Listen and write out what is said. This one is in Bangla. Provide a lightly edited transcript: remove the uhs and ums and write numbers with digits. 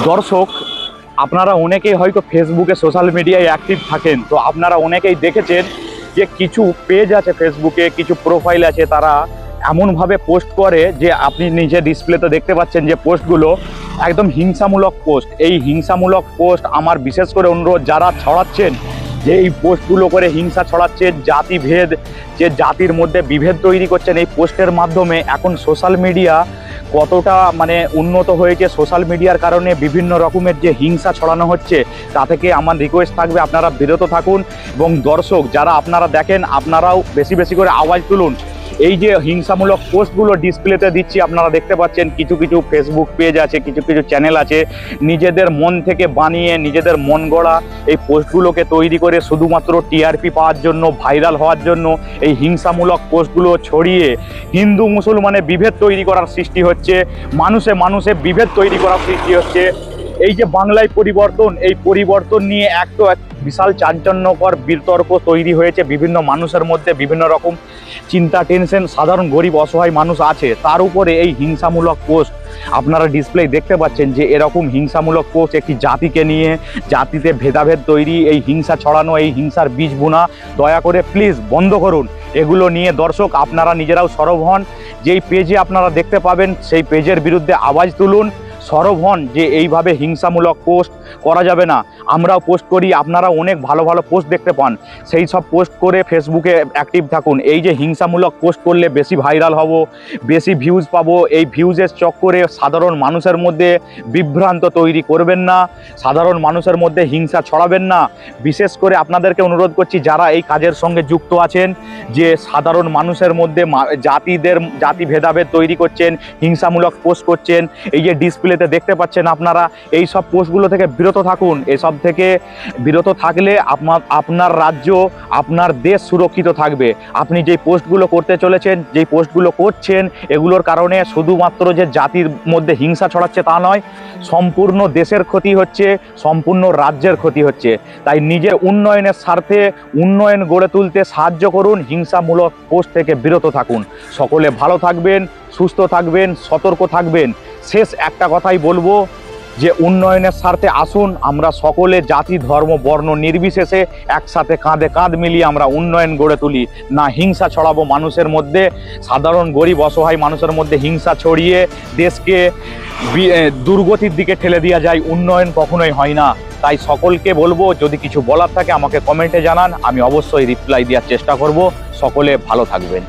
দর্শক, আপনারা অনেকেই হয়তো ফেসবুকে সোশ্যাল মিডিয়ায় অ্যাক্টিভ থাকেন, তো আপনারা অনেকেই দেখেছেন যে কিছু পেজ আছে ফেসবুকে, কিছু প্রোফাইল আছে, তারা এমনভাবে পোস্ট করে যে আপনি নিজে ডিসপ্লেতে দেখতে পাচ্ছেন যে পোস্টগুলো একদম হিংসামূলক পোস্ট। এই হিংসামূলক পোস্ট আমার বিশেষ করে অনুরোধ, যারা ছড়াচ্ছেন যে এই পোস্টগুলো করে হিংসা ছড়াচ্ছেন, জাতিভেদ, যে জাতির মধ্যে বিভেদ তৈরি করছেন এই পোস্টের মাধ্যমে। এখন সোশ্যাল মিডিয়া কতটা উন্নত হয়েছে, সোশ্যাল মিডিয়ার কারণে বিভিন্ন রকমের যে হিংসা ছড়ানো হচ্ছে, তা থেকে আমার রিকোয়েস্ট থাকবে আপনারা বিরত থাকুন। এবং দর্শক যারা আপনারা দেখেন, আপনারাও বেশি বেশি করে আওয়াজ তুলুন। এই যে হিংসামূলক পোস্টগুলো ডিসপ্লেতে দিচ্ছি, আপনারা দেখতে পাচ্ছেন কিছু কিছু ফেসবুক পেজ আছে, কিছু কিছু চ্যানেল আছে, নিজেদের মন থেকে বানিয়ে নিজেদের মন গড়া এই পোস্টগুলোকে তৈরি করে শুধুমাত্র টিআরপি পাওয়ার জন্য, ভাইরাল হওয়ার জন্য এই হিংসামূলক পোস্টগুলো ছড়িয়ে হিন্দু মুসলমানে বিভেদ তৈরি করার সৃষ্টি হচ্ছে, মানুষে মানুষে বিভেদ তৈরি করার সৃষ্টি হচ্ছে। এই যে বাংলায় পরিবর্তন, এই পরিবর্তন নিয়ে এক বিশাল চাঞ্চল্যকর বিতর্ক তৈরি হয়েছে বিভিন্ন মানুষের মধ্যে। বিভিন্ন রকম চিন্তা, টেনশন সাধারণ গরিব অসহায় মানুষ আছে, তার উপরে এই হিংসামূলক পোস্ট আপনারা ডিসপ্লে দেখতে পাচ্ছেন যে এরকম হিংসামূলক পোস্ট একটি জাতিকে নিয়ে, জাতিতে ভেদাভেদ তৈরি, এই হিংসা ছড়ানো, এই হিংসার বীজ বোনা দয়া করে প্লিজ বন্ধ করুন। এগুলো নিয়ে দর্শক আপনারা নিজেরাও সরব হন। যেই পেজে আপনারা দেখতে পাবেন সেই পেজের বিরুদ্ধে আওয়াজ তুলুন, সরব হন যে এইভাবে হিংসামূলক পোস্ট করা যাবে না। আমরাও পোস্ট করি, আপনারা অনেক ভালো ভালো পোস্ট দেখতে পান, সেই সব পোস্ট করে ফেসবুকে অ্যাক্টিভ থাকুন। এই যে হিংসামূলক পোস্ট করলে বেশি ভাইরাল হব, বেশি ভিউজ পাবো, এই ভিউজের চক্করে সাধারণ মানুষের মধ্যে বিভ্রান্ত তৈরি করবেন না, সাধারণ মানুষের মধ্যে হিংসা ছড়াবেন না। বিশেষ করে আপনাদেরকে অনুরোধ করছি, যারা এই কাজের সঙ্গে যুক্ত আছেন, যে সাধারণ মানুষের মধ্যে জাতি ভেদাভেদ তৈরি করছেন, হিংসামূলক পোস্ট করছেন, এই যে ডিসপ্লেতে দেখতে পাচ্ছেন আপনারা, এই সব পোস্টগুলো থেকে বিরত থাকুন। এসব থেকে বিরত থাকলে আপনার রাজ্য, আপনার দেশ সুরক্ষিত থাকবে। আপনি যেই পোস্টগুলো করতে চলেছেন, যেই পোস্টগুলো করছেন, এগুলোর কারণে শুধুমাত্র যে জাতির মধ্যে হিংসা ছড়াচ্ছে তা নয়, সম্পূর্ণ দেশের ক্ষতি হচ্ছে, সম্পূর্ণ রাজ্যের ক্ষতি হচ্ছে। তাই নিজের উন্নয়নের স্বার্থে উন্নয়ন গড়ে তুলতে সাহায্য করুন, হিংসামূলক পোস্ট থেকে বিরত থাকুন। সকলে ভালো থাকবেন, সুস্থ থাকবেন, সতর্ক থাকবেন। শেষ একটা কথাই বলবো যে উন্নয়নের স্বার্থে আসুন আমরা সকলে, জাতি ধর্ম বর্ণ নির্বিশেষে একসাথে কাঁধে কাঁধ মিলিয়ে আমরা উন্নয়ন গড়ে তুলি। না হিংসা ছড়াবো মানুষের মধ্যে, সাধারণ গরিব অসহায় মানুষের মধ্যে হিংসা ছড়িয়ে দেশকে দুর্গতির দিকে ঠেলে দেওয়া যায়, উন্নয়ন কখনোই হয় না। তাই সকলকে বলবো, যদি কিছু বলার থাকে আমাকে কমেন্টে জানান, আমি অবশ্যই রিপ্লাই দেওয়ার চেষ্টা করব। সকলে ভালো থাকবেন।